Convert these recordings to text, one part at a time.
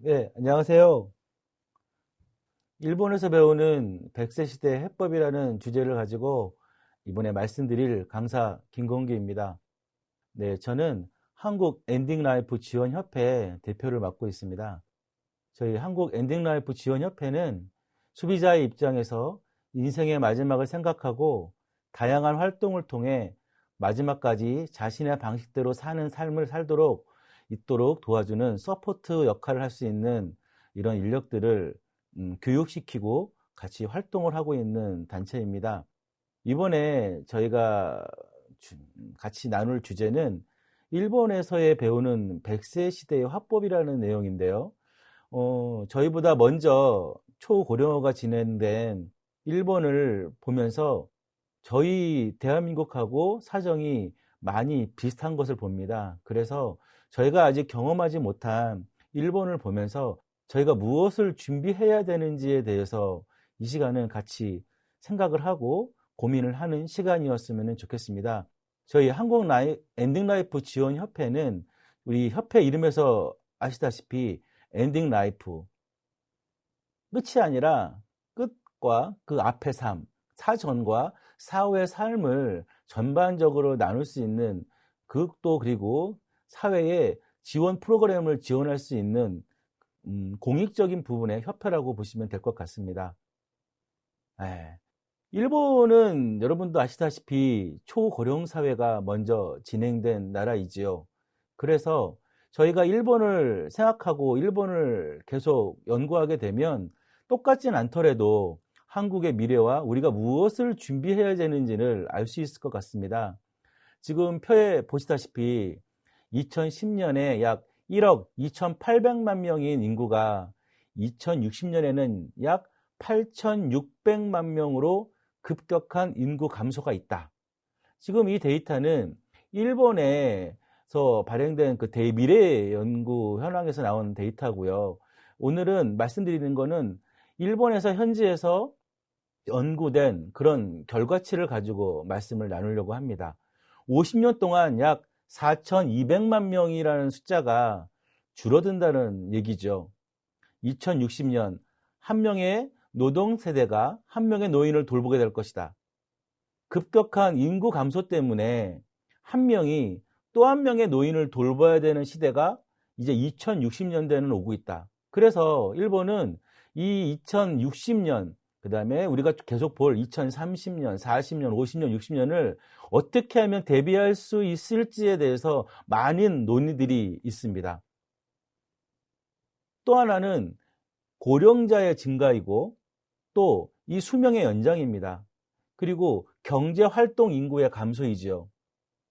네, 안녕하세요. 일본에서 배우는 100세 시대 해법이라는 주제를 가지고 이번에 말씀드릴 강사 김건기입니다. 네, 저는 한국 엔딩라이프 지원협회 대표를 맡고 있습니다. 저희 한국 엔딩라이프 지원협회는 소비자의 입장에서 인생의 마지막을 생각하고 다양한 활동을 통해 마지막까지 자신의 방식대로 사는 삶을 살도록 있도록 도와주는 서포트 역할을 할 수 있는 이런 인력들을 교육시키고 같이 활동을 하고 있는 단체입니다. 이번에 저희가 같이 나눌 주제는 일본에서의 배우는 100세 시대의 화법이라는 내용인데요. 저희보다 먼저 초고령화가 진행된 일본을 보면서 저희 대한민국하고 사정이 많이 비슷한 것을 봅니다. 그래서 저희가 아직 경험하지 못한 일본을 보면서 저희가 무엇을 준비해야 되는지에 대해서 이 시간은 같이 생각을 하고 고민을 하는 시간이었으면 좋겠습니다. 저희 한국 엔딩라이프 지원협회는 우리 협회 이름에서 아시다시피 엔딩 라이프, 끝이 아니라 끝과 그 앞의 삶, 사전과 사후의 삶을 전반적으로 나눌 수 있는 그것도 그리고 사회의 지원 프로그램을 지원할 수 있는 공익적인 부분의 협회라고 보시면 될 것 같습니다. 예. 일본은 여러분도 아시다시피 초고령 사회가 먼저 진행된 나라이지요. 그래서 저희가 일본을 생각하고 일본을 계속 연구하게 되면 똑같진 않더라도 한국의 미래와 우리가 무엇을 준비해야 되는지를 알 수 있을 것 같습니다. 지금 표에 보시다시피 2010년에 약 1억 2,800만 명인 인구가 2060년에는 약 8,600만 명으로 급격한 인구 감소가 있다. 지금 이 데이터는 일본에서 발행된 그 대미래 연구 현황에서 나온 데이터고요. 오늘은 말씀드리는 거는 일본에서 현지에서 연구된 그런 결과치를 가지고 말씀을 나누려고 합니다. 50년 동안 약 4,200만 명이라는 숫자가 줄어든다는 얘기죠. 2060년 한 명의 노동 세대가 한 명의 노인을 돌보게 될 것이다. 급격한 인구 감소 때문에 한 명이 또 한 명의 노인을 돌봐야 되는 시대가 이제 2060년대는 오고 있다. 그래서 일본은 이 2060년, 그 다음에 우리가 계속 볼 2030년, 40년, 50년, 60년을 어떻게 하면 대비할 수 있을지에 대해서 많은 논의들이 있습니다. 또 하나는 고령자의 증가이고 또 이 수명의 연장입니다. 그리고 경제활동 인구의 감소이지요.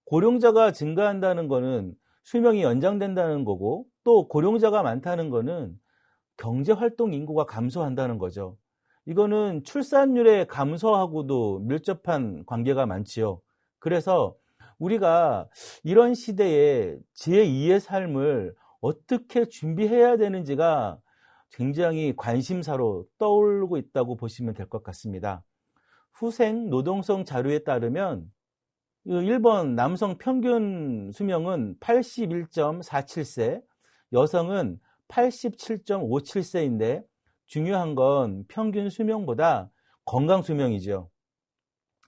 고령자가 증가한다는 것은 수명이 연장된다는 거고 또 고령자가 많다는 것은 경제활동 인구가 감소한다는 거죠. 이거는 출산율의 감소하고도 밀접한 관계가 많지요. 그래서 우리가 이런 시대에 제2의 삶을 어떻게 준비해야 되는지가 굉장히 관심사로 떠오르고 있다고 보시면 될 것 같습니다. 후생 노동성 자료에 따르면 일본 남성 평균 수명은 81.47세, 여성은 87.57세인데 중요한 건 평균 수명보다 건강 수명이죠.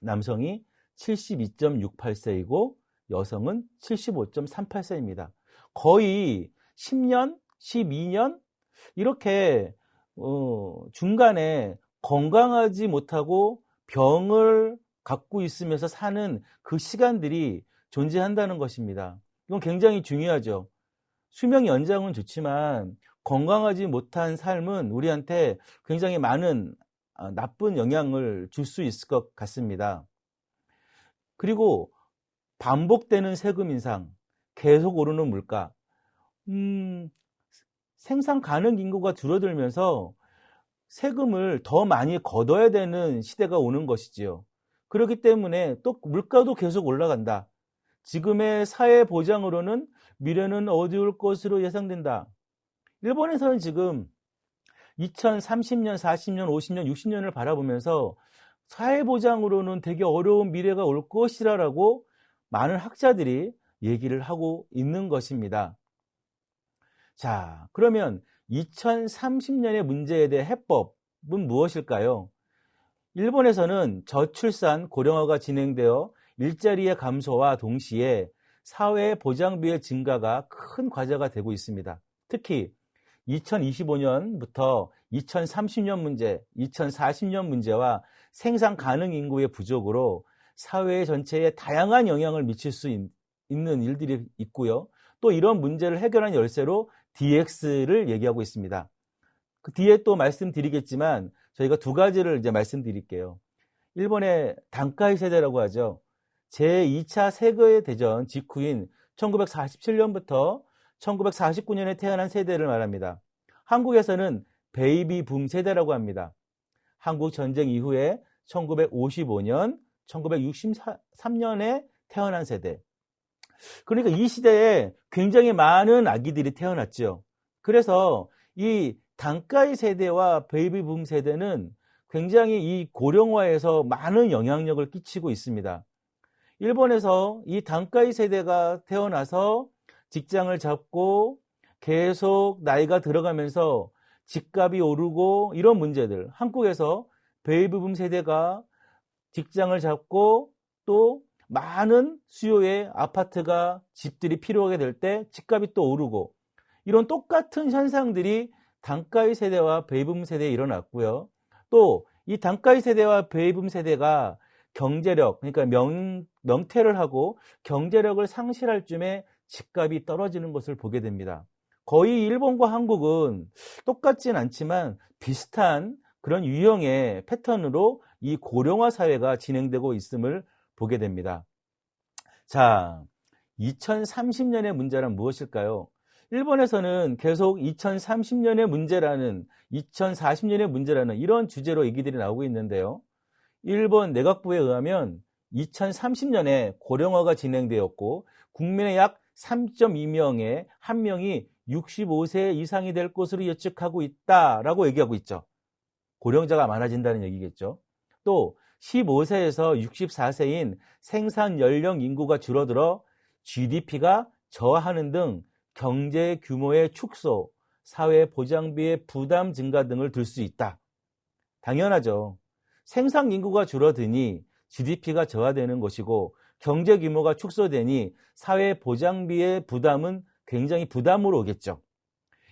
남성이 72.68세이고 여성은 75.38세입니다. 거의 10년, 12년 이렇게 중간에 건강하지 못하고 병을 갖고 있으면서 사는 그 시간들이 존재한다는 것입니다. 이건 굉장히 중요하죠. 수명 연장은 좋지만 건강하지 못한 삶은 우리한테 굉장히 많은 나쁜 영향을 줄 수 있을 것 같습니다. 그리고 반복되는 세금 인상, 계속 오르는 물가, 생산 가능 인구가 줄어들면서 세금을 더 많이 걷어야 되는 시대가 오는 것이지요. 그렇기 때문에 또 물가도 계속 올라간다. 지금의 사회 보장으로는 미래는 어두울 것으로 예상된다. 일본에서는 지금 2030년, 40년, 50년, 60년을 바라보면서 사회 보장으로는 되게 어려운 미래가 올 것이라고 많은 학자들이 얘기를 하고 있는 것입니다. 자, 그러면 2030년의 문제에 대해 해법은 무엇일까요? 일본에서는 저출산 고령화가 진행되어 일자리의 감소와 동시에 사회 보장비의 증가가 큰 과제가 되고 있습니다. 특히 2025년부터 2030년 문제, 2040년 문제와 생산 가능 인구의 부족으로 사회 전체에 다양한 영향을 미칠 수 있는 일들이 있고요. 또 이런 문제를 해결한 열쇠로 DX를 얘기하고 있습니다. 그 뒤에 또 말씀드리겠지만 저희가 두 가지를 이제 말씀드릴게요. 일본의 단카이 세대라고 하죠. 제2차 세계대전 직후인 1947년부터 1949년에 태어난 세대를 말합니다. 한국에서는 베이비 붐 세대라고 합니다. 한국 전쟁 이후에 1955년, 1963년에 태어난 세대. 그러니까 이 시대에 굉장히 많은 아기들이 태어났죠. 그래서 이 단카이 세대와 베이비 붐 세대는 굉장히 이 고령화에서 많은 영향력을 끼치고 있습니다. 일본에서 이 단카이 세대가 태어나서 직장을 잡고 계속 나이가 들어가면서 집값이 오르고 이런 문제들. 한국에서 베이비붐 세대가 직장을 잡고 또 많은 수요의 아파트가 집들이 필요하게 될 때 집값이 또 오르고 이런 똑같은 현상들이 단카이 세대와 베이비붐 세대에 일어났고요. 또 이 단카이 세대와 베이비붐 세대가 경제력, 그러니까 명퇴를 하고 경제력을 상실할 쯤에 집값이 떨어지는 것을 보게 됩니다. 거의 일본과 한국은 똑같진 않지만 비슷한 그런 유형의 패턴으로 이 고령화 사회가 진행되고 있음을 보게 됩니다. 자, 2030년의 문제란 무엇일까요? 일본에서는 계속 2030년의 문제라는 2040년의 문제라는 이런 주제로 얘기들이 나오고 있는데요. 일본 내각부에 의하면 2030년에 고령화가 진행되었고 국민의 약 3.2명에 1명이 65세 이상이 될 것으로 예측하고 있다라고 얘기하고 있죠. 고령자가 많아진다는 얘기겠죠. 또 15세에서 64세인 생산 연령 인구가 줄어들어 GDP가 저하하는 등 경제 규모의 축소, 사회 보장비의 부담 증가 등을 들 수 있다. 당연하죠. 생산 인구가 줄어드니 GDP가 저하되는 것이고 경제 규모가 축소되니 사회 보장비의 부담은 굉장히 부담으로 오겠죠.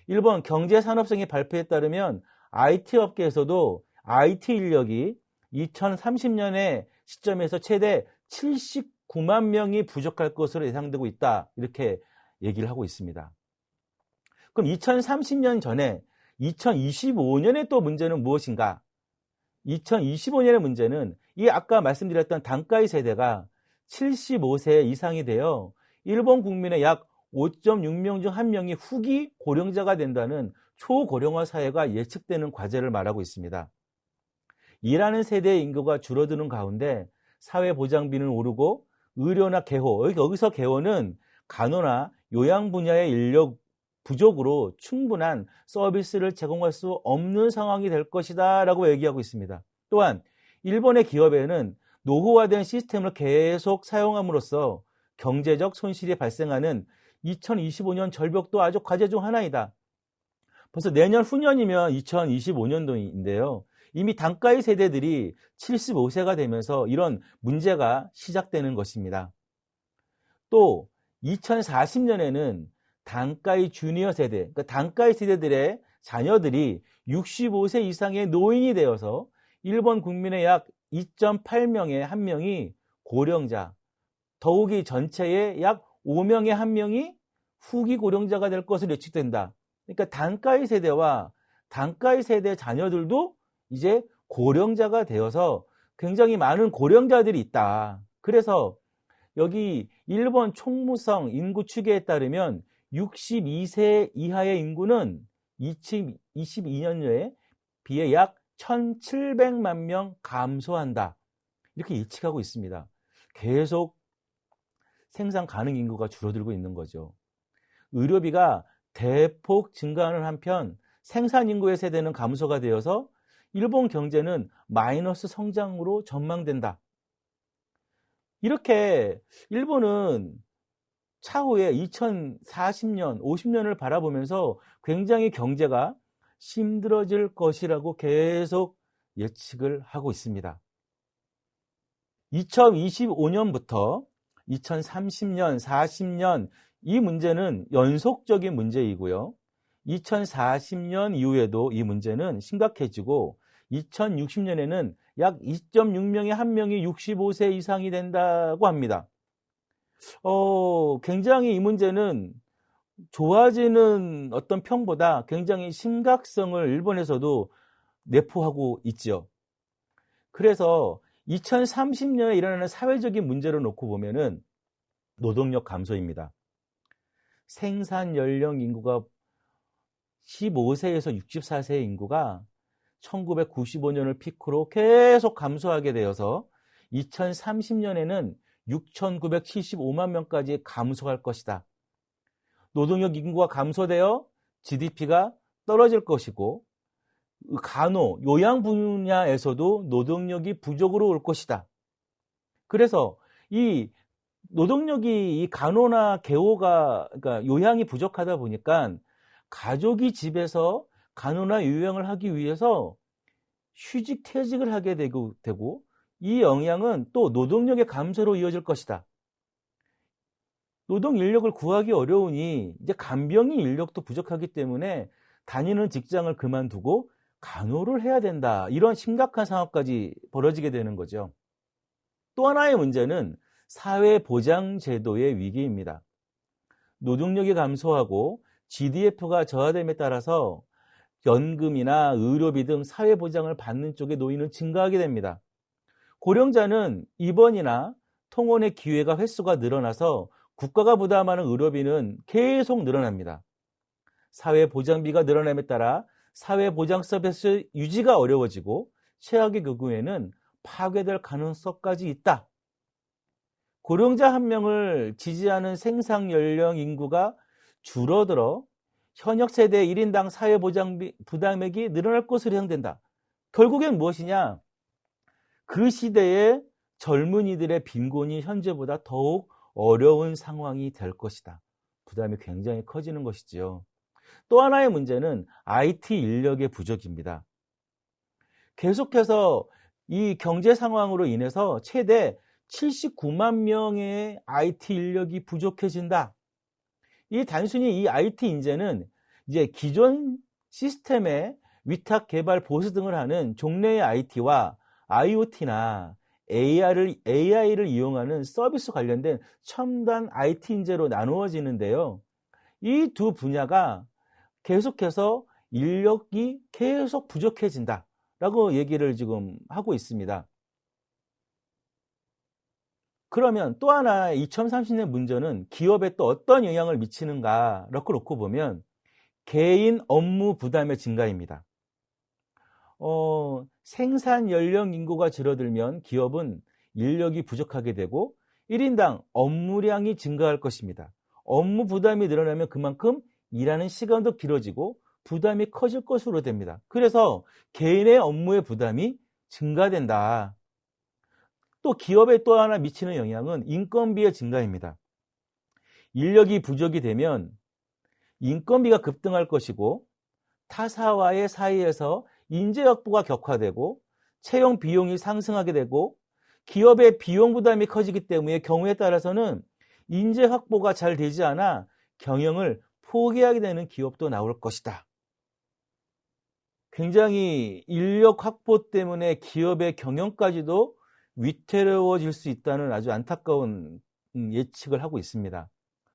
일본 경제산업성의 발표에 따르면 IT 업계에서도 IT 인력이 2030년의 시점에서 최대 79만 명이 부족할 것으로 예상되고 있다. 이렇게 얘기를 하고 있습니다. 그럼 2030년 전에 2025년의 또 문제는 무엇인가? 2025년의 문제는 이 아까 말씀드렸던 단카이 세대가 75세 이상이 되어 일본 국민의 약 5.6명 중 1명이 후기 고령자가 된다는 초고령화 사회가 예측되는 과제를 말하고 있습니다. 일하는 세대의 인구가 줄어드는 가운데 사회보장비는 오르고 의료나 개호, 여기서 개호는 간호나 요양 분야의 인력 부족으로 충분한 서비스를 제공할 수 없는 상황이 될 것이다 라고 얘기하고 있습니다. 또한 일본의 기업에는 노후화된 시스템을 계속 사용함으로써 경제적 손실이 발생하는 2025년 절벽도 아주 과제 중 하나이다. 벌써 내년 후년이면 2025년도인데요. 이미 단카이 세대들이 75세가 되면서 이런 문제가 시작되는 것입니다. 또 2040년에는 단카이 주니어 세대, 그러니까 단카이 세대들의 자녀들이 65세 이상의 노인이 되어서 일본 국민의 약 2.8명에 1명이 고령자, 더욱이 전체의 약 5명에 1명이 후기 고령자가 될 것으로 예측된다. 그러니까 단카이 세대와 단카이 세대 자녀들도 이제 고령자가 되어서 굉장히 많은 고령자들이 있다. 그래서 여기 일본 총무성 인구 추계에 따르면 62세 이하의 인구는 2022년에 비해 약 1,700만 명 감소한다. 이렇게 예측하고 있습니다. 계속 생산 가능 인구가 줄어들고 있는 거죠. 의료비가 대폭 증가하는 한편 생산 인구의 세대는 감소가 되어서 일본 경제는 마이너스 성장으로 전망된다. 이렇게 일본은 차후에 2040년, 50년을 바라보면서 굉장히 경제가 힘들어질 것이라고 계속 예측을 하고 있습니다. 2025년부터 2030년, 40년 이 문제는 연속적인 문제이고요. 2040년 이후에도 이 문제는 심각해지고 2060년에는 약 2.6명에 1명이 65세 이상이 된다고 합니다. 굉장히 이 문제는 좋아지는 어떤 평보다 굉장히 심각성을 일본에서도 내포하고 있죠. 그래서 2030년에 일어나는 사회적인 문제를 놓고 보면은 노동력 감소입니다. 생산 연령 인구가 15세에서 64세 인구가 1995년을 피크로 계속 감소하게 되어서 2030년에는 6,975만 명까지 감소할 것이다. 노동력 인구가 감소되어 GDP가 떨어질 것이고 간호, 요양 분야에서도 노동력이 부족으로 올 것이다. 그래서 이 노동력이 이 간호나 개호가 그러니까 요양이 부족하다 보니까 가족이 집에서 간호나 요양을 하기 위해서 휴직 퇴직을 하게 되고 이 영향은 또 노동력의 감소로 이어질 것이다. 노동 인력을 구하기 어려우니 이제 간병인 인력도 부족하기 때문에 다니는 직장을 그만두고 간호를 해야 된다. 이런 심각한 상황까지 벌어지게 되는 거죠. 또 하나의 문제는 사회보장제도의 위기입니다. 노동력이 감소하고 GDP가 저하됨에 따라서 연금이나 의료비 등 사회보장을 받는 쪽의 노인은 증가하게 됩니다. 고령자는 입원이나 통원의 기회가 횟수가 늘어나서 국가가 부담하는 의료비는 계속 늘어납니다. 사회보장비가 늘어남에 따라 사회보장 서비스 유지가 어려워지고 최악의 경우에는 파괴될 가능성까지 있다. 고령자 1명을 지지하는 생산 연령 인구가 줄어들어 현역 세대 1인당 사회보장비 부담액이 늘어날 것으로 예상된다. 결국엔 무엇이냐? 그 시대의 젊은이들의 빈곤이 현재보다 더욱 어려운 상황이 될 것이다. 부담이 굉장히 커지는 것이지요. 또 하나의 문제는 IT 인력의 부족입니다. 계속해서 이 경제 상황으로 인해서 최대 79만 명의 IT 인력이 부족해진다. 이 단순히 이 IT 인재는 이제 기존 시스템의 위탁 개발 보수 등을 하는 종래의 IT와 IoT나 AI를 이용하는 서비스 관련된 첨단 IT 인재로 나누어지는데요. 이 두 분야가 계속해서 인력이 계속 부족해진다라고 얘기를 지금 하고 있습니다. 그러면 또 하나 2030년 문제는 기업에 또 어떤 영향을 미치는가라고 놓고 보면 개인 업무 부담의 증가입니다. 생산 연령 인구가 줄어들면 기업은 인력이 부족하게 되고 1인당 업무량이 증가할 것입니다. 업무 부담이 늘어나면 그만큼 일하는 시간도 길어지고 부담이 커질 것으로 됩니다. 그래서 개인의 업무의 부담이 증가된다. 또 기업에 또 하나 미치는 영향은 인건비의 증가입니다. 인력이 부족이 되면 인건비가 급등할 것이고 타사와의 사이에서 인재 확보가 격화되고 채용 비용이 상승하게 되고 기업의 비용 부담이 커지기 때문에 경우에 따라서는 인재 확보가 잘 되지 않아 경영을 포기하게 되는 기업도 나올 것이다. 굉장히 인력 확보 때문에 기업의 경영까지도 위태로워질 수 있다는 아주 안타까운 예측을 하고 있습니다.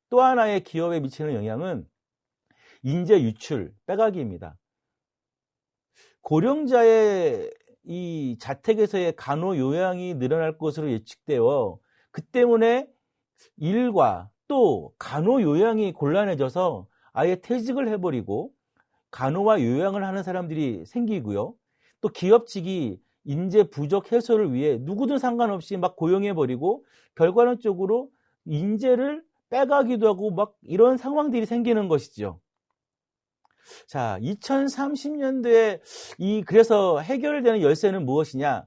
또 하나의 기업에 미치는 영향은 인재 유출, 빼가기입니다. 고령자의 이 자택에서의 간호 요양이 늘어날 것으로 예측되어 그 때문에 일과 또 간호 요양이 곤란해져서 아예 퇴직을 해버리고 간호와 요양을 하는 사람들이 생기고요. 또 기업 측이 인재 부족 해소를 위해 누구든 상관없이 막 고용해버리고 결과론적으로 인재를 빼가기도 하고 막 이런 상황들이 생기는 것이죠. 자, 2030년도에 그래서 해결되는 열쇠는 무엇이냐?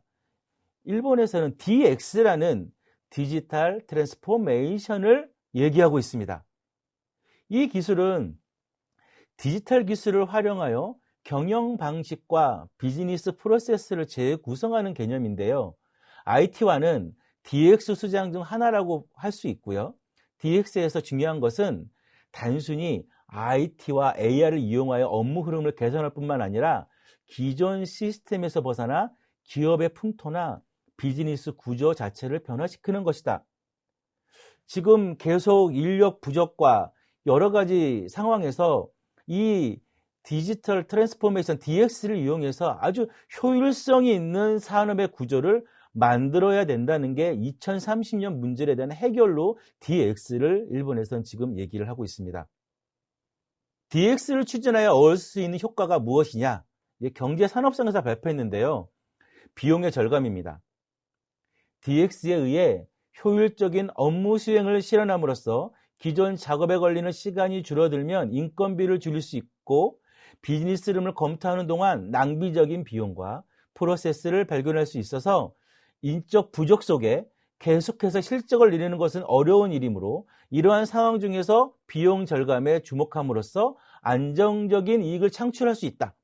일본에서는 DX라는 디지털 트랜스포메이션을 얘기하고 있습니다. 이 기술은 디지털 기술을 활용하여 경영 방식과 비즈니스 프로세스를 재구성하는 개념인데요. IT화는 DX 수장 중 하나라고 할 수 있고요. DX에서 중요한 것은 단순히 IT와 AR을 이용하여 업무 흐름을 개선할 뿐만 아니라 기존 시스템에서 벗어나 기업의 풍토나 비즈니스 구조 자체를 변화시키는 것이다. 지금 계속 인력 부족과 여러 가지 상황에서 이 디지털 트랜스포메이션 DX를 이용해서 아주 효율성이 있는 산업의 구조를 만들어야 된다는 게 2030년 문제에 대한 해결로 DX를 일본에서는 지금 얘기를 하고 있습니다. DX를 추진하여 얻을 수 있는 효과가 무엇이냐? 경제산업성에서 발표했는데요. 비용의 절감입니다. DX에 의해 효율적인 업무 수행을 실현함으로써 기존 작업에 걸리는 시간이 줄어들면 인건비를 줄일 수 있고 비즈니스 흐름을 검토하는 동안 낭비적인 비용과 프로세스를 발견할 수 있어서 인적 부족 속에 계속해서 실적을 내리는 것은 어려운 일이므로 이러한 상황 중에서 비용 절감에 주목함으로써 안정적인 이익을 창출할 수 있다.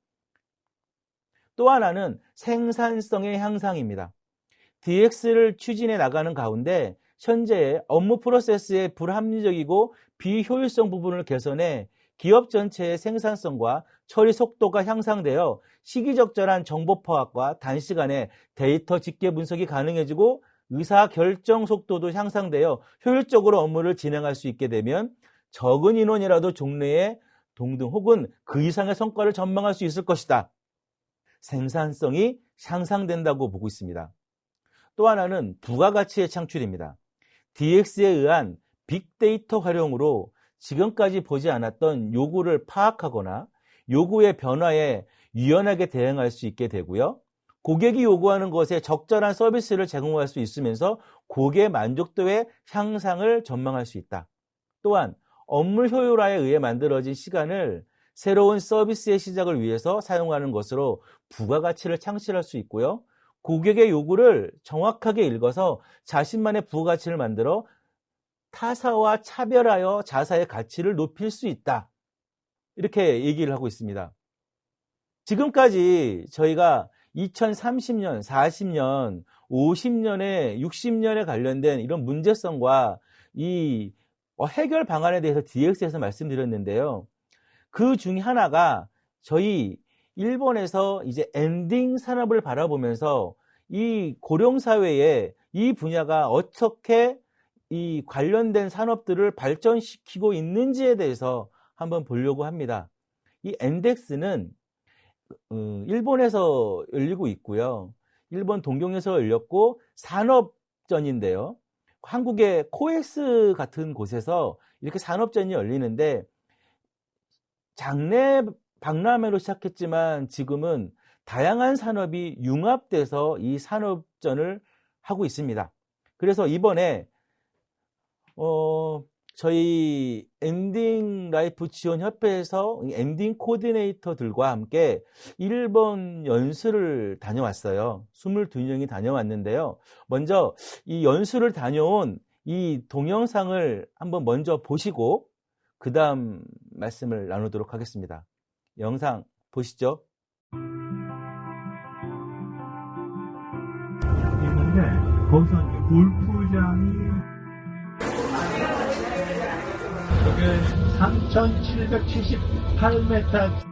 또 하나는 생산성의 향상입니다. DX를 추진해 나가는 가운데 현재의 업무 프로세스의 불합리적이고 비효율성 부분을 개선해 기업 전체의 생산성과 처리 속도가 향상되어 시기적절한 정보 파악과 단시간에 데이터 집계 분석이 가능해지고 의사결정 속도도 향상되어 효율적으로 업무를 진행할 수 있게 되면 적은 인원이라도 종래에 동등 혹은 그 이상의 성과를 전망할 수 있을 것이다. 생산성이 향상된다고 보고 있습니다. 또 하나는 부가가치의 창출입니다. DX에 의한 빅데이터 활용으로 지금까지 보지 않았던 요구를 파악하거나 요구의 변화에 유연하게 대응할 수 있게 되고요. 고객이 요구하는 것에 적절한 서비스를 제공할 수 있으면서 고객 만족도의 향상을 전망할 수 있다. 또한 업무 효율화에 의해 만들어진 시간을 새로운 서비스의 시작을 위해서 사용하는 것으로 부가가치를 창출할 수 있고요. 고객의 요구를 정확하게 읽어서 자신만의 부가가치를 만들어 타사와 차별하여 자사의 가치를 높일 수 있다. 이렇게 얘기를 하고 있습니다. 지금까지 저희가 2030년, 40년, 50년에 60년에 관련된 이런 문제성과 이 해결 방안에 대해서 DX에서 말씀드렸는데요. 그 중에 하나가 저희 일본에서 이제 엔딩 산업을 바라보면서 이 고령사회에 이 분야가 어떻게 이 관련된 산업들을 발전시키고 있는지에 대해서 한번 보려고 합니다. 이 엔덱스는 일본에서 열리고 있고요. 일본 동경에서 열렸고 산업전인데요. 한국의 코엑스 같은 곳에서 이렇게 산업전이 열리는데 장래 박람회로 시작했지만 지금은 다양한 산업이 융합돼서 이 산업전을 하고 있습니다. 그래서 이번에 저희 엔딩 라이프 지원 협회에서 엔딩 코디네이터들과 함께 일본 연수를 다녀왔어요. 22명이 다녀왔는데요. 먼저 이 연수를 다녀온 이 동영상을 한번 먼저 보시고 그 다음 말씀을 나누도록 하겠습니다. 영상 보시죠. 있는데 거기서 이제 골프장이 여기 3,778m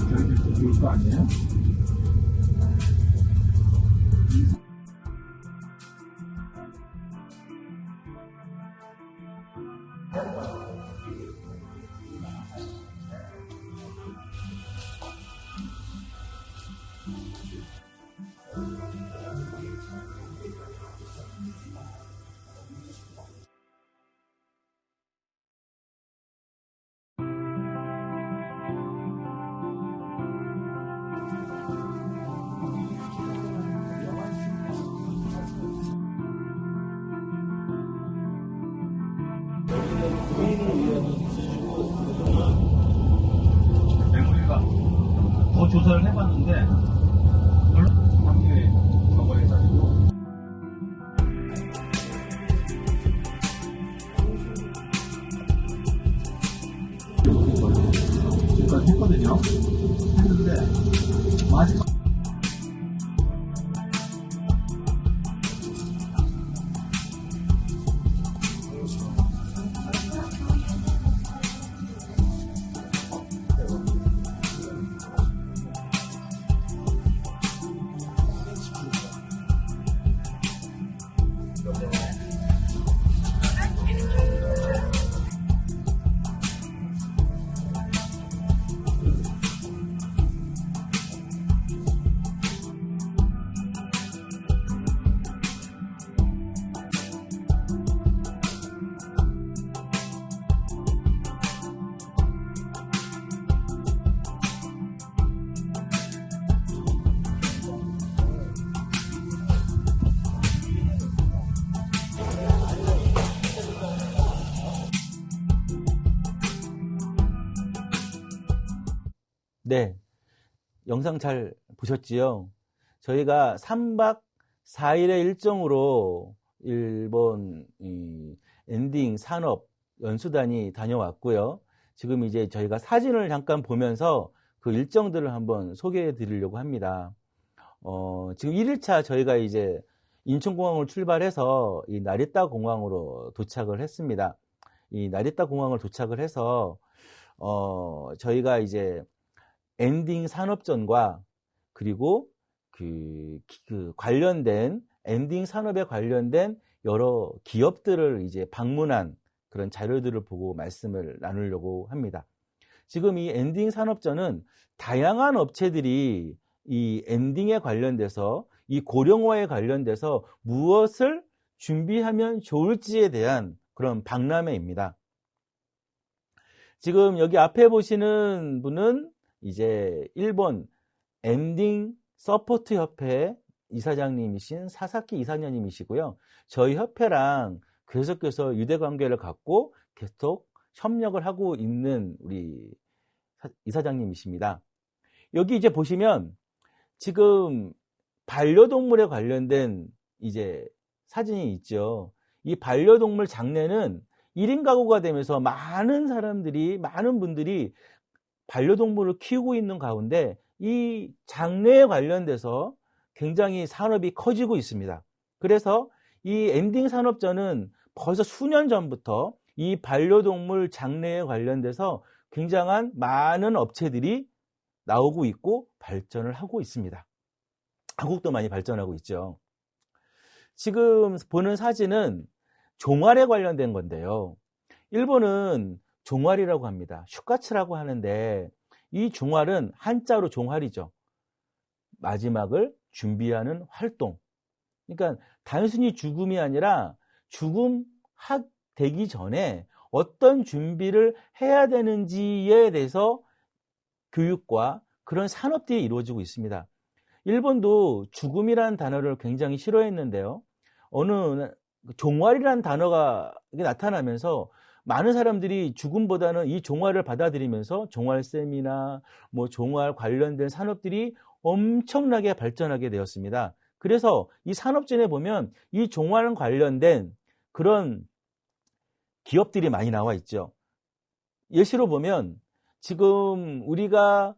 저희들 좋을 거 아니에요? 우리가 더 조사를 해봤는데 별로 관계 저거 해가지고 지금까지 했거든요. 했는데 마지막 네, 영상 잘 보셨지요? 저희가 3박 4일의 일정으로 일본 엔딩 산업 연수단이 다녀왔고요. 지금 이제 저희가 사진을 잠깐 보면서 그 일정들을 한번 소개해 드리려고 합니다. 지금 1일차 저희가 이제 인천공항을 출발해서 이 나리타 공항으로 도착을 했습니다. 이 나리타 공항을 도착을 해서 저희가 이제 엔딩 산업전과 그리고 그 관련된 엔딩 산업에 관련된 여러 기업들을 이제 방문한 그런 자료들을 보고 말씀을 나누려고 합니다. 지금 이 엔딩 산업전은 다양한 업체들이 이 엔딩에 관련돼서 이 고령화에 관련돼서 무엇을 준비하면 좋을지에 대한 그런 박람회입니다. 지금 여기 앞에 보시는 분은 이제 일본 엔딩 서포트 협회 이사장님이신 사사키 이사장님이시고요. 저희 협회랑 계속해서 유대 관계를 갖고 계속 협력을 하고 있는 우리 이사장님이십니다. 여기 이제 보시면 지금 반려동물에 관련된 이제 사진이 있죠. 이 반려동물 장례는 1인 가구가 되면서 많은 분들이 반려동물을 키우고 있는 가운데 이 장래에 관련돼서 굉장히 산업이 커지고 있습니다. 그래서 이 엔딩 산업전은 벌써 수년 전부터 이 반려동물 장래에 관련돼서 굉장한 많은 업체들이 나오고 있고 발전을 하고 있습니다. 한국도 많이 발전하고 있죠. 지금 보는 사진은 종알에 관련된 건데요. 일본은 종알이라고 합니다. 슈카츠라고 하는데 이 종알은 한자로 종알이죠. 마지막을 준비하는 활동. 그러니까 단순히 죽음이 아니라 되기 전에 어떤 준비를 해야 되는지에 대해서 교육과 그런 산업들이 이루어지고 있습니다. 일본도 죽음이라는 단어를 굉장히 싫어했는데요. 종알이라는 단어가 나타나면서 많은 사람들이 죽음보다는 이 종알을 받아들이면서 종알쌤이나 뭐 종알 관련된 산업들이 엄청나게 발전하게 되었습니다. 그래서 이 산업진에 보면 이 종알 관련된 그런 기업들이 많이 나와 있죠. 예시로 보면 지금 우리가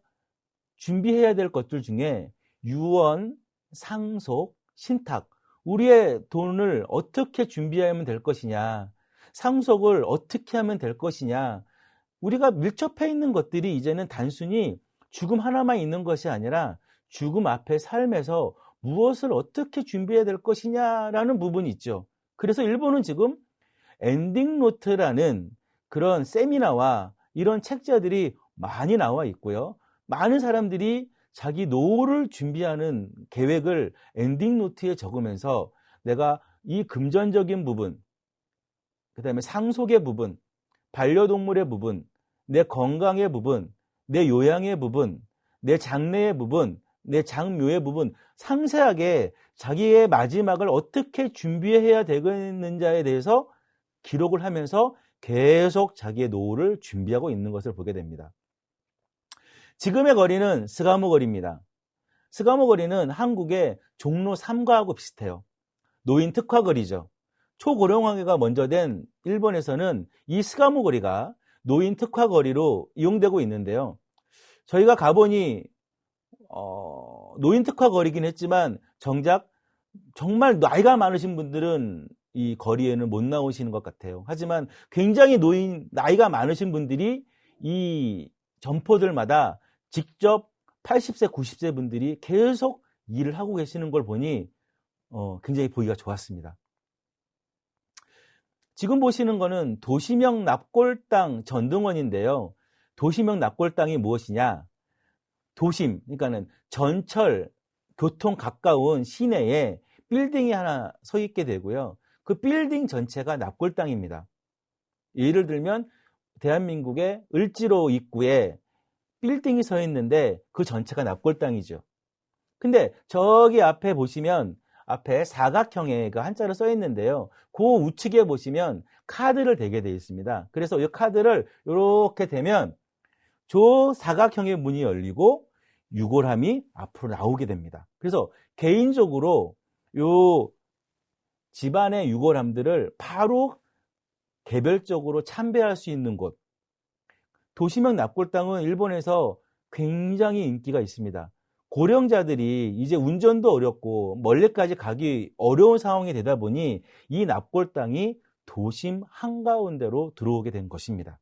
준비해야 될 것들 중에 유언, 상속, 신탁 우리의 돈을 어떻게 준비하면 될 것이냐, 상속을 어떻게 하면 될 것이냐, 우리가 밀접해 있는 것들이 이제는 단순히 죽음 하나만 있는 것이 아니라 죽음 앞에 삶에서 무엇을 어떻게 준비해야 될 것이냐라는 부분이 있죠. 그래서 일본은 지금 엔딩 노트라는 그런 세미나와 이런 책자들이 많이 나와 있고요. 많은 사람들이 자기 노후를 준비하는 계획을 엔딩 노트에 적으면서 내가 이 금전적인 부분, 그 다음에 상속의 부분, 반려동물의 부분, 내 건강의 부분, 내 요양의 부분, 내 장래의 부분, 내 장묘의 부분, 상세하게 자기의 마지막을 어떻게 준비해야 되겠는지에 대해서 기록을 하면서 계속 자기의 노후를 준비하고 있는 것을 보게 됩니다. 지금의 거리는 스가모 거리입니다. 스가모 거리는 한국의 종로 3가하고 비슷해요. 노인 특화 거리죠. 초고령화가 먼저 된 일본에서는 이 스가모 거리가 노인 특화 거리로 이용되고 있는데요. 저희가 가보니 노인 특화 거리긴 했지만 정작 정말 나이가 많으신 분들은 이 거리에는 못 나오시는 것 같아요. 하지만 굉장히 나이가 많으신 분들이 이 점포들마다 직접 80세, 90세 분들이 계속 일을 하고 계시는 걸 보니 굉장히 보기가 좋았습니다. 지금 보시는 거는 도시명 납골당 전등원인데요. 도시명 납골당이 무엇이냐? 도심, 그러니까는 전철, 교통 가까운 시내에 빌딩이 하나 서 있게 되고요. 그 빌딩 전체가 납골당입니다. 예를 들면 대한민국의 을지로 입구에 빌딩이 서 있는데 그 전체가 납골당이죠. 근데 저기 앞에 보시면 앞에 사각형의 그 한자로 써 있는데요. 그 우측에 보시면 카드를 대게 되어 있습니다. 그래서 이 카드를 이렇게 대면 저 사각형의 문이 열리고 유골함이 앞으로 나오게 됩니다. 그래서 개인적으로 요 집안의 유골함들을 바로 개별적으로 참배할 수 있는 곳, 도시명 납골당은 일본에서 굉장히 인기가 있습니다. 고령자들이 이제 운전도 어렵고 멀리까지 가기 어려운 상황이 되다 보니 이 납골당이 도심 한가운데로 들어오게 된 것입니다.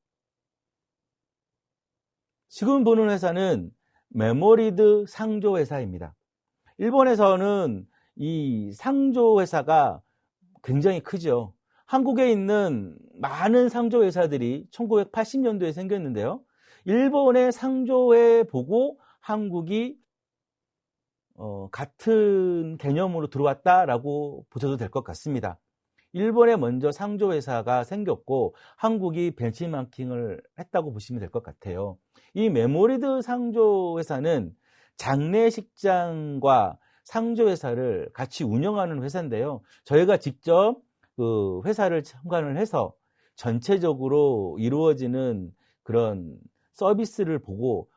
지금 보는 회사는 메모리드 상조회사입니다. 일본에서는 이 상조회사가 굉장히 크죠. 한국에 있는 많은 상조회사들이 1980년도에 생겼는데요. 일본의 상조회 보고 한국이 같은 개념으로 들어왔다라고 보셔도 될 것 같습니다. 일본에 먼저 상조회사가 생겼고 한국이 벤치마킹을 했다고 보시면 될 것 같아요. 이 메모리드 상조회사는 장례식장과 상조회사를 같이 운영하는 회사인데요. 저희가 직접 그 회사를 참관을 해서 전체적으로 이루어지는 그런 서비스를 보고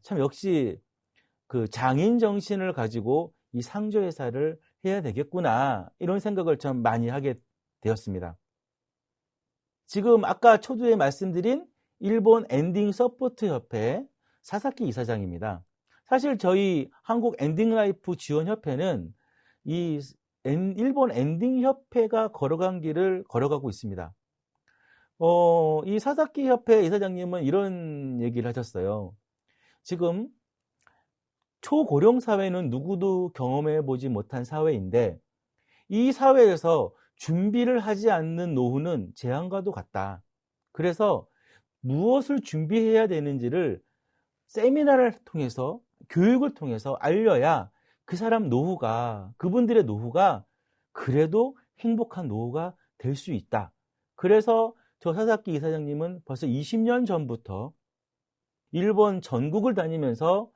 참 역시 그 장인 정신을 가지고 이 상조회사를 해야 되겠구나 이런 생각을 참 많이 하게 되었습니다. 지금 아까 초두에 말씀드린 일본 엔딩 서포트 협회 사사키 이사장입니다. 사실 저희 한국 엔딩 라이프 지원 협회는 이 일본 엔딩 협회가 걸어간 길을 걸어가고 있습니다. 이 사사키 협회 이사장님은 이런 얘기를 하셨어요. 지금 초고령 사회는 누구도 경험해 보지 못한 사회인데 이 사회에서 준비를 하지 않는 노후는 재앙과도 같다. 그래서 무엇을 준비해야 되는지를 세미나를 통해서 교육을 통해서 알려야 그 사람 노후가 그분들의 노후가 그래도 행복한 노후가 될 수 있다. 그래서 저 사사키 이사장님은 벌써 20년 전부터 일본 전국을 다니면서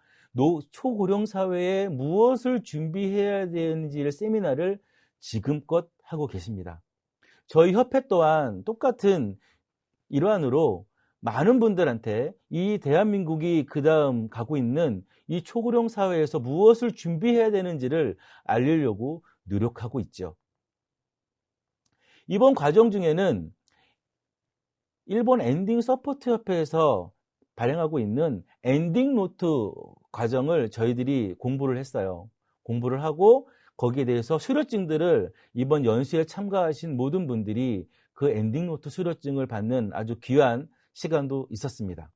초고령 사회에 무엇을 준비해야 되는지를 세미나를 지금껏 하고 계십니다. 저희 협회 또한 똑같은 일환으로 많은 분들한테 이 대한민국이 그 다음 가고 있는 이 초고령 사회에서 무엇을 준비해야 되는지를 알리려고 노력하고 있죠. 이번 과정 중에는 일본 엔딩 서포트 협회에서 발행하고 있는 엔딩 노트 과정을 저희들이 공부를 했어요. 공부를 하고 거기에 대해서 수료증들을 이번 연수에 참가하신 모든 분들이 그 엔딩노트 수료증을 받는 아주 귀한 시간도 있었습니다.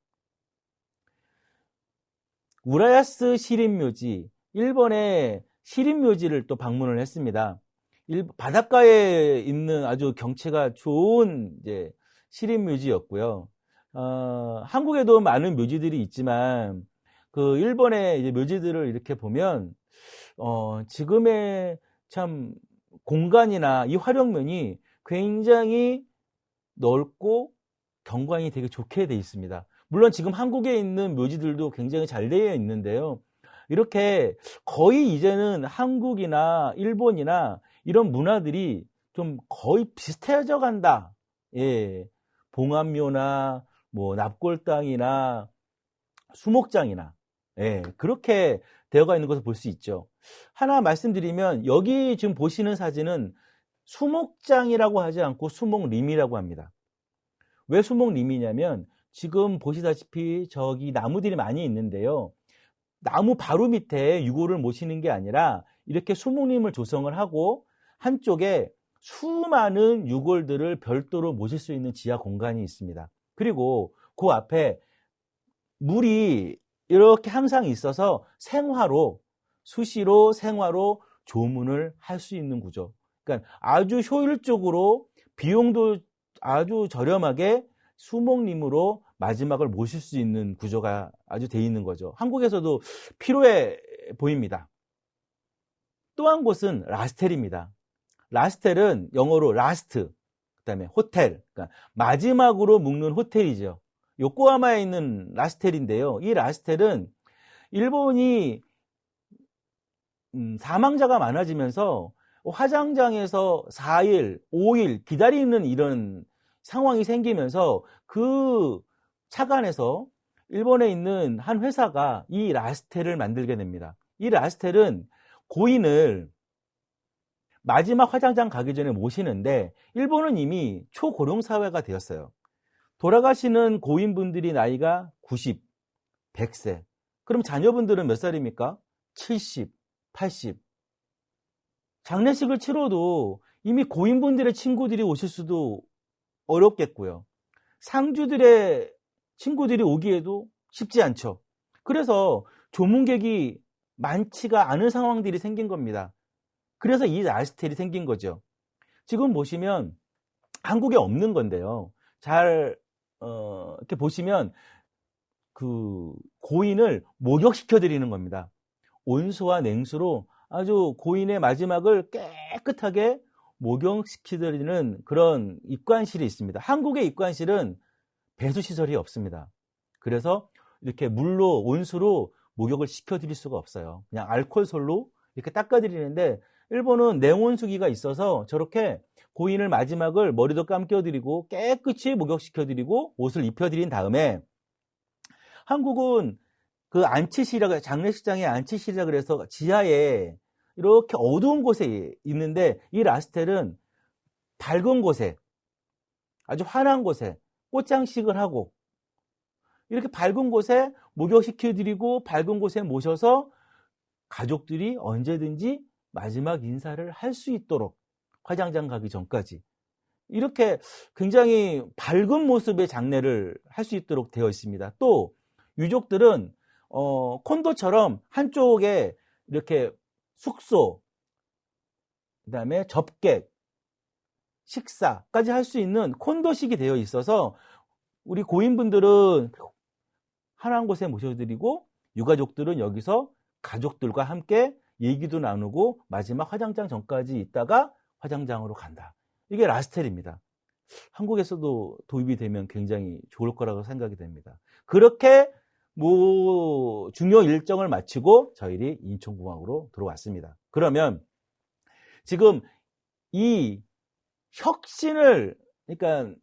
우라야스 시린묘지, 일본의 시린묘지를 또 방문을 했습니다. 바닷가에 있는 아주 경치가 좋은 이제 시린묘지였고요. 한국에도 많은 묘지들이 있지만 그 일본의 이제 묘지들을 이렇게 보면 지금의 참 공간이나 이 활용면이 굉장히 넓고 경관이 되게 좋게 돼 있습니다. 물론 지금 한국에 있는 묘지들도 굉장히 잘 되어 있는데요. 이렇게 거의 이제는 한국이나 일본이나 이런 문화들이 좀 거의 비슷해져 간다. 예. 봉암묘나 뭐 납골당이나 수목장이나 예, 그렇게 되어가 있는 것을 볼 수 있죠. 하나 말씀드리면 여기 지금 보시는 사진은 수목장이라고 하지 않고 수목림이라고 합니다. 왜 수목림이냐면 지금 보시다시피 저기 나무들이 많이 있는데요. 나무 바로 밑에 유골을 모시는 게 아니라 이렇게 수목림을 조성을 하고 한쪽에 수많은 유골들을 별도로 모실 수 있는 지하 공간이 있습니다. 그리고 그 앞에 물이 이렇게 항상 있어서 생화로, 수시로 생화로 조문을 할 수 있는 구조. 그러니까 아주 효율적으로 비용도 아주 저렴하게 수목림으로 마지막을 모실 수 있는 구조가 아주 돼 있는 거죠. 한국에서도 필요해 보입니다. 또 한 곳은 라스텔입니다. 라스텔은 영어로 라스트, 그 다음에 호텔, 그러니까 마지막으로 묵는 호텔이죠. 요코하마에 있는 라스텔인데요. 이 라스텔은 일본이 사망자가 많아지면서 화장장에서 4일, 5일 기다리는 이런 상황이 생기면서 그 차관에서 일본에 있는 한 회사가 이 라스텔을 만들게 됩니다. 이 라스텔은 고인을 마지막 화장장 가기 전에 모시는데 일본은 이미 초고령 사회가 되었어요. 돌아가시는 고인분들이 나이가 90, 100세. 그럼 자녀분들은 몇 살입니까? 70, 80. 장례식을 치러도 이미 고인분들의 친구들이 오실 수도 어렵겠고요. 상주들의 친구들이 오기에도 쉽지 않죠. 그래서 조문객이 많지가 않은 상황들이 생긴 겁니다. 그래서 이 라스텔이 생긴 거죠. 지금 보시면 한국에 없는 건데요. 잘 이렇게 보시면 그 고인을 목욕시켜 드리는 겁니다. 온수와 냉수로 아주 고인의 마지막을 깨끗하게 목욕시켜 드리는 그런 입관실이 있습니다. 한국의 입관실은 배수시설이 없습니다. 그래서 이렇게 물로 온수로 목욕을 시켜 드릴 수가 없어요. 그냥 알코올솔로 이렇게 닦아 드리는데 일본은 냉온수기가 있어서 저렇게 고인을 마지막을 머리도 감겨드리고 깨끗이 목욕시켜드리고 옷을 입혀드린 다음에 한국은 그 안치실이라고 장례식장의 안치실이라 그래서 지하에 이렇게 어두운 곳에 있는데 이 라스텔은 밝은 곳에 아주 환한 곳에 꽃장식을 하고 이렇게 밝은 곳에 목욕시켜드리고 밝은 곳에 모셔서 가족들이 언제든지 마지막 인사를 할 수 있도록 화장장 가기 전까지 이렇게 굉장히 밝은 모습의 장례를 할 수 있도록 되어 있습니다. 또 유족들은 콘도처럼 한쪽에 이렇게 숙소, 그 다음에 접객, 식사까지 할 수 있는 콘도식이 되어 있어서 우리 고인분들은 한 곳에 모셔드리고 유가족들은 여기서 가족들과 함께 얘기도 나누고 마지막 화장장 전까지 있다가 화장장으로 간다. 이게 라스텔입니다. 한국에서도 도입이 되면 굉장히 좋을 거라고 생각이 됩니다. 그렇게 중요 일정을 마치고 저희들이 인천공항으로 들어왔습니다. 그러면 지금 이 혁신을 그러니까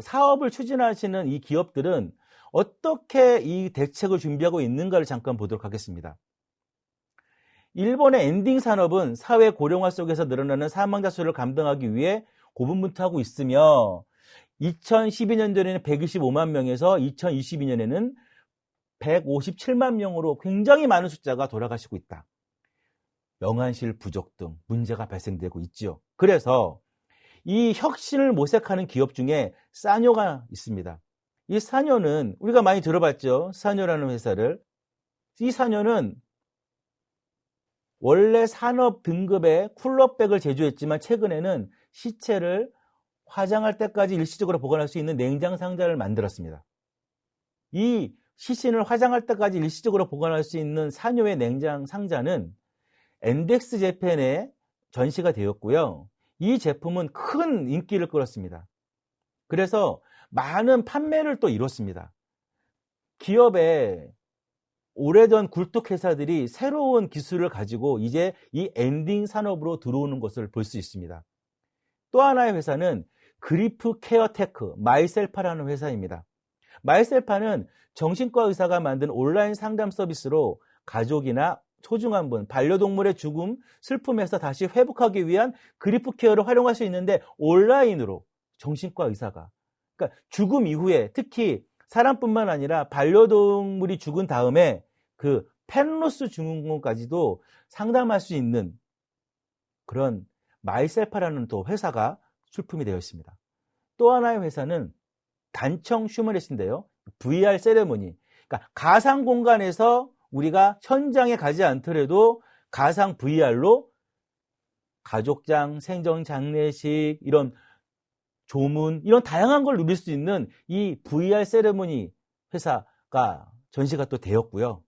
사업을 추진하시는 이 기업들은 어떻게 이 대책을 준비하고 있는가를 잠깐 보도록 하겠습니다. 일본의 엔딩 산업은 사회 고령화 속에서 늘어나는 사망자 수를 감당하기 위해 고분분투하고 있으며 2012년도에는 125만 명에서 2022년에는 157만 명으로 굉장히 많은 숫자가 돌아가시고 있다. 영안실 부족 등 문제가 발생되고 있지요. 그래서 이 혁신을 모색하는 기업 중에 사뇨가 있습니다. 이 사뇨는 우리가 많이 들어봤죠. 사뇨라는 회사를. 이 사뇨는 원래 산업 등급의 쿨러백을 제조했지만 최근에는 시체를 화장할 때까지 일시적으로 보관할 수 있는 냉장 상자를 만들었습니다. 이 시신을 화장할 때까지 일시적으로 보관할 수 있는 사뇨의 냉장 상자는 엔덱스 재팬에 전시가 되었고요. 이 제품은 큰 인기를 끌었습니다. 그래서 많은 판매를 또 이뤘습니다. 기업의 오래전 굴뚝회사들이 새로운 기술을 가지고 이제 이 엔딩 산업으로 들어오는 것을 볼 수 있습니다. 또 하나의 회사는 그리프 케어테크 마이셀파라는 회사입니다. 마이셀파는 정신과 의사가 만든 온라인 상담 서비스로 가족이나 소중한 분, 반려동물의 죽음, 슬픔에서 다시 회복하기 위한 그리프 케어를 활용할 수 있는데 온라인으로 정신과 의사가, 그러니까 죽음 이후에 특히 사람뿐만 아니라 반려동물이 죽은 다음에 그 펜로스 증후군까지도 상담할 수 있는 그런 마이셀파라는 또 회사가 출품이 되어 있습니다. 또 하나의 회사는 단청 슈머레스인데요. VR 세레모니. 그러니까 가상 공간에서 우리가 현장에 가지 않더라도 가상 VR로 가족장, 생전 장례식, 이런 조문, 이런 다양한 걸 누릴 수 있는 이 VR 세레모니 회사가 전시가 또 되었고요.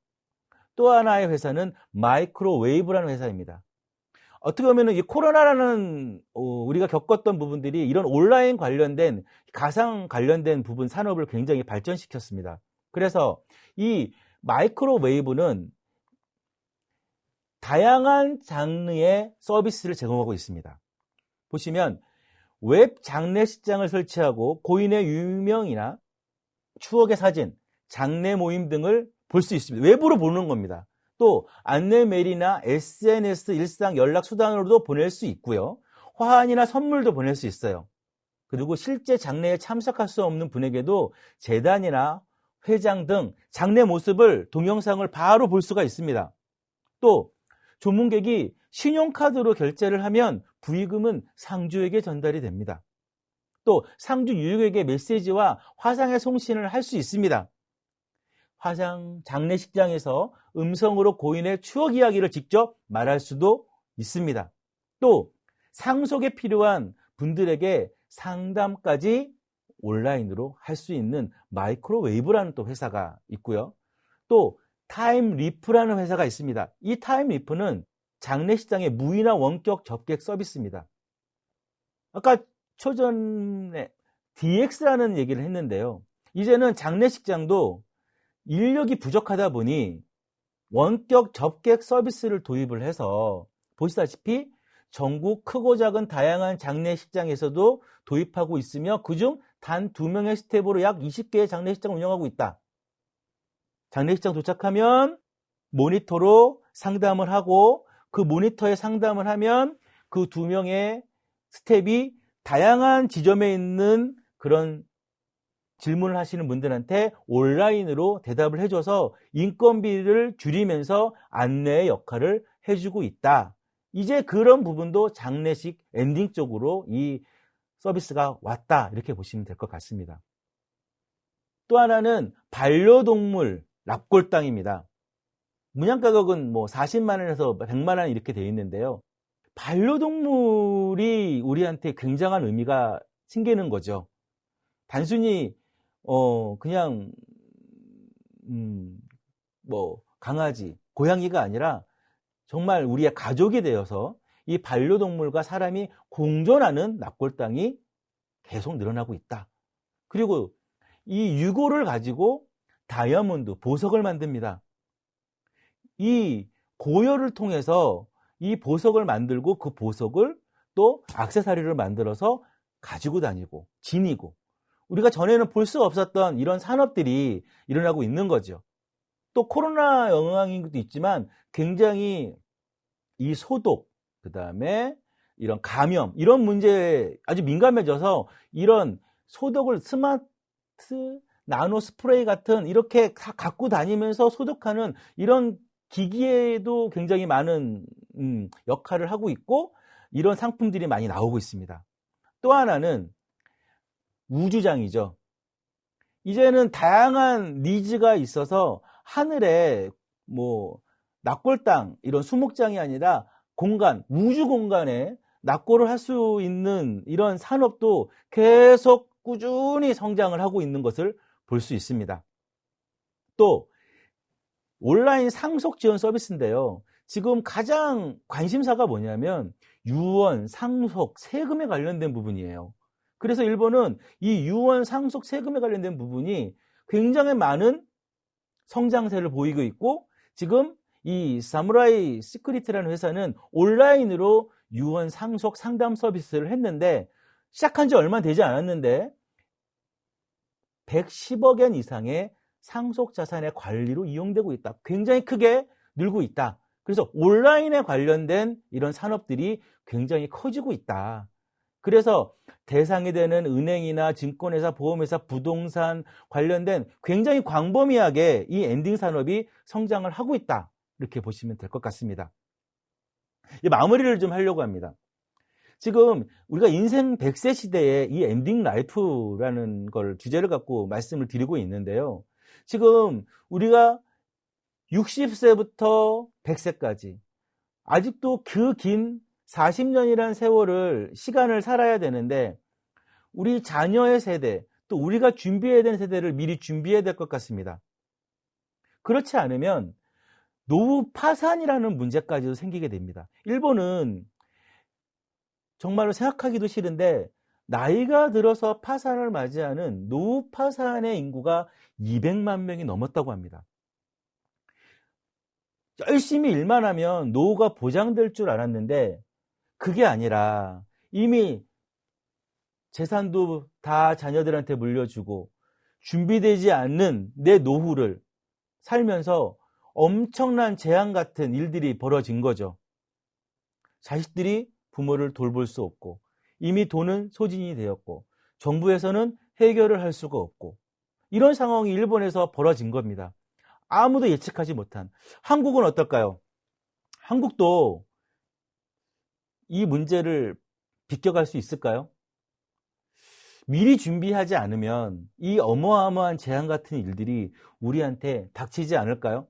또 하나의 회사는 마이크로웨이브라는 회사입니다. 어떻게 보면 이 코로나라는 우리가 겪었던 부분들이 이런 온라인 관련된 가상 관련된 부분 산업을 굉장히 발전시켰습니다. 그래서 이 마이크로웨이브는 다양한 장르의 서비스를 제공하고 있습니다. 보시면 웹 장례식장을 설치하고 고인의 유명이나 추억의 사진, 장례 모임 등을 볼 수 있습니다. 외부로 보는 겁니다. 또 안내 메일이나 SNS 일상 연락 수단으로도 보낼 수 있고요. 화환이나 선물도 보낼 수 있어요. 그리고 실제 장례에 참석할 수 없는 분에게도 재단이나 회장 등 장례 모습을 동영상을 바로 볼 수가 있습니다. 또 조문객이 신용카드로 결제를 하면 부의금은 상주에게 전달이 됩니다. 또 상주 유족에게 메시지와 화상의 송신을 할 수 있습니다. 화상 장례식장에서 음성으로 고인의 추억 이야기를 직접 말할 수도 있습니다. 또 상속에 필요한 분들에게 상담까지 온라인으로 할 수 있는 마이크로웨이브라는 또 회사가 있고요. 또 타임리프라는 회사가 있습니다. 이 타임리프는 장례식장의 무인화 원격 접객 서비스입니다. 아까 초전에 DX라는 얘기를 했는데요. 이제는 장례식장도 인력이 부족하다 보니 원격 접객 서비스를 도입을 해서 보시다시피 전국 크고 작은 다양한 장례식장에서도 도입하고 있으며 그중 단 2명의 스텝으로 약 20개의 장례식장을 운영하고 있다. 장례식장 도착하면 모니터로 상담을 하고 그 모니터에 상담을 하면 그 2명의 스텝이 다양한 지점에 있는 그런 질문을 하시는 분들한테 온라인으로 대답을 해줘서 인건비를 줄이면서 안내의 역할을 해주고 있다. 이제 그런 부분도 장례식 엔딩 쪽으로 이 서비스가 왔다. 이렇게 보시면 될 것 같습니다. 또 하나는 반려동물 납골당입니다. 문양가격은 뭐 40만 원에서 100만 원 이렇게 되어 있는데요. 반려동물이 우리한테 굉장한 의미가 생기는 거죠. 단순히 그냥 뭐 강아지, 고양이가 아니라 정말 우리의 가족이 되어서 이 반려동물과 사람이 공존하는 납골당이 계속 늘어나고 있다. 그리고 이 유골을 가지고 다이아몬드, 보석을 만듭니다. 이 고열을 통해서 이 보석을 만들고 그 보석을 또 액세서리를 만들어서 가지고 다니고 지니고 우리가 전에는 볼 수 없었던 이런 산업들이 일어나고 있는 거죠. 또 코로나 영향인 것도 있지만 굉장히 이 소독, 그 다음에 이런 감염, 이런 문제에 아주 민감해져서 이런 소독을 스마트 나노 스프레이 같은 이렇게 다 갖고 다니면서 소독하는 이런 기기에도 굉장히 많은 역할을 하고 있고 이런 상품들이 많이 나오고 있습니다. 또 하나는 우주장이죠. 이제는 다양한 니즈가 있어서 하늘에 뭐 납골 땅 이런 수목장이 아니라 공간, 우주 공간에 납골을 할 수 있는 이런 산업도 계속 꾸준히 성장을 하고 있는 것을 볼 수 있습니다. 또 온라인 상속 지원 서비스인데요. 지금 가장 관심사가 뭐냐면 유언, 상속, 세금에 관련된 부분이에요. 그래서 일본은 이 유언, 상속, 세금에 관련된 부분이 굉장히 많은 성장세를 보이고 있고 지금 이 사무라이 시크릿이라는 회사는 온라인으로 유언, 상속, 상담 서비스를 했는데 시작한 지 얼마 되지 않았는데 110억 엔 이상의 상속 자산의 관리로 이용되고 있다. 굉장히 크게 늘고 있다. 그래서 온라인에 관련된 이런 산업들이 굉장히 커지고 있다. 그래서 대상이 되는 은행이나 증권회사, 보험회사, 부동산 관련된 굉장히 광범위하게 이 엔딩 산업이 성장을 하고 있다. 이렇게 보시면 될 것 같습니다. 마무리를 좀 하려고 합니다. 지금 우리가 인생 100세 시대에 이 엔딩 라이프라는 걸 주제를 갖고 말씀을 드리고 있는데요. 지금 우리가 60세부터 100세까지 아직도 그 긴 40년이라는 세월을 시간을 살아야 되는데 우리 자녀의 세대 또 우리가 준비해야 되는 세대를 미리 준비해야 될 것 같습니다. 그렇지 않으면 노후 파산이라는 문제까지도 생기게 됩니다. 일본은 정말로 생각하기도 싫은데 나이가 들어서 파산을 맞이하는 노후 파산의 인구가 200만 명이 넘었다고 합니다. 열심히 일만 하면 노후가 보장될 줄 알았는데 그게 아니라 이미 재산도 다 자녀들한테 물려주고 준비되지 않는 내 노후를 살면서 엄청난 재앙 같은 일들이 벌어진 거죠. 자식들이 부모를 돌볼 수 없고 이미 돈은 소진이 되었고 정부에서는 해결을 할 수가 없고 이런 상황이 일본에서 벌어진 겁니다. 아무도 예측하지 못한. 한국은 어떨까요? 한국도 이 문제를 비껴갈 수 있을까요? 미리 준비하지 않으면 이 어마어마한 재앙 같은 일들이 우리한테 닥치지 않을까요?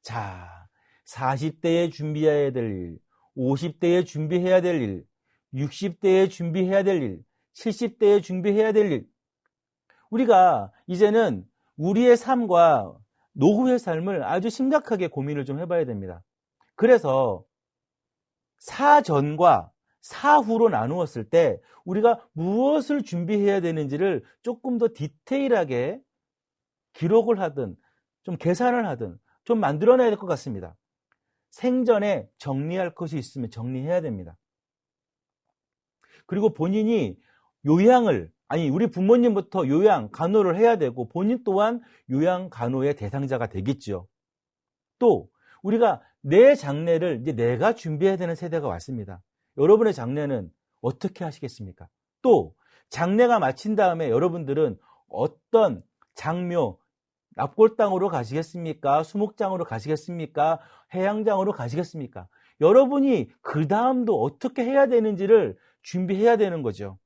자, 40대에 준비해야 될 일, 50대에 준비해야 될 일, 60대에 준비해야 될 일, 70대에 준비해야 될 일. 우리가 이제는 우리의 삶과 노후의 삶을 아주 심각하게 고민을 좀 해봐야 됩니다. 그래서 사전과 사후로 나누었을 때 우리가 무엇을 준비해야 되는지를 조금 더 디테일하게 기록을 하든 좀 계산을 하든 좀 만들어내야 될 것 같습니다. 생전에 정리할 것이 있으면 정리해야 됩니다. 그리고 본인이 요양을, 아니 우리 부모님부터 요양, 간호를 해야 되고 본인 또한 요양, 간호의 대상자가 되겠죠. 또 우리가 내 장례를 이제 내가 준비해야 되는 세대가 왔습니다. 여러분의 장례는 어떻게 하시겠습니까? 또 장례가 마친 다음에 여러분들은 어떤 장묘, 납골당으로 가시겠습니까? 수목장으로 가시겠습니까? 해양장으로 가시겠습니까? 여러분이 그 다음도 어떻게 해야 되는지를 준비해야 되는 거죠.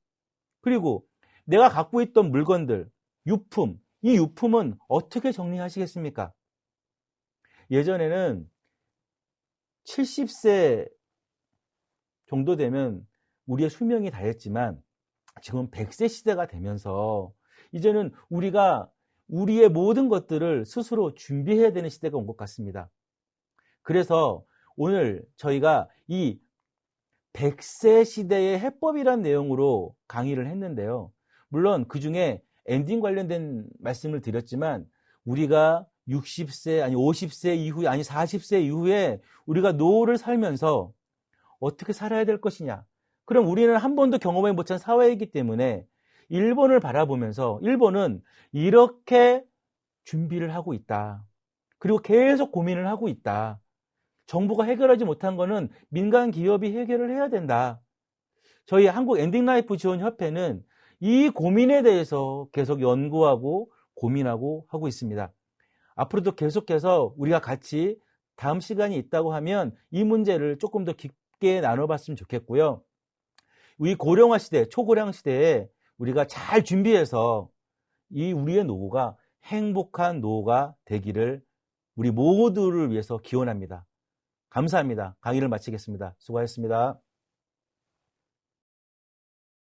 그리고 내가 갖고 있던 물건들, 유품, 이 유품은 어떻게 정리하시겠습니까? 예전에는 70세 정도 되면 우리의 수명이 다했지만 지금 100세 시대가 되면서 이제는 우리가 우리의 모든 것들을 스스로 준비해야 되는 시대가 온 것 같습니다. 그래서 오늘 저희가 이 100세 시대의 해법이란 내용으로 강의를 했는데요. 물론 그 중에 엔딩 관련된 말씀을 드렸지만 우리가 60세 아니 50세 이후에 아니 40세 이후에 우리가 노후를 살면서 어떻게 살아야 될 것이냐. 그럼 우리는 한 번도 경험해 못한 사회이기 때문에 일본을 바라보면서 일본은 이렇게 준비를 하고 있다. 그리고 계속 고민을 하고 있다. 정부가 해결하지 못한 거는 민간 기업이 해결을 해야 된다. 저희 한국 엔딩라이프 지원협회는 이 고민에 대해서 계속 연구하고 고민하고 하고 있습니다. 앞으로도 계속해서 우리가 같이 다음 시간이 있다고 하면 이 문제를 조금 더 깊게 나눠봤으면 좋겠고요. 우리 고령화 시대, 초고령 시대에 우리가 잘 준비해서 이 우리의 노후가 행복한 노후가 되기를 우리 모두를 위해서 기원합니다. 감사합니다. 강의를 마치겠습니다. 수고하셨습니다.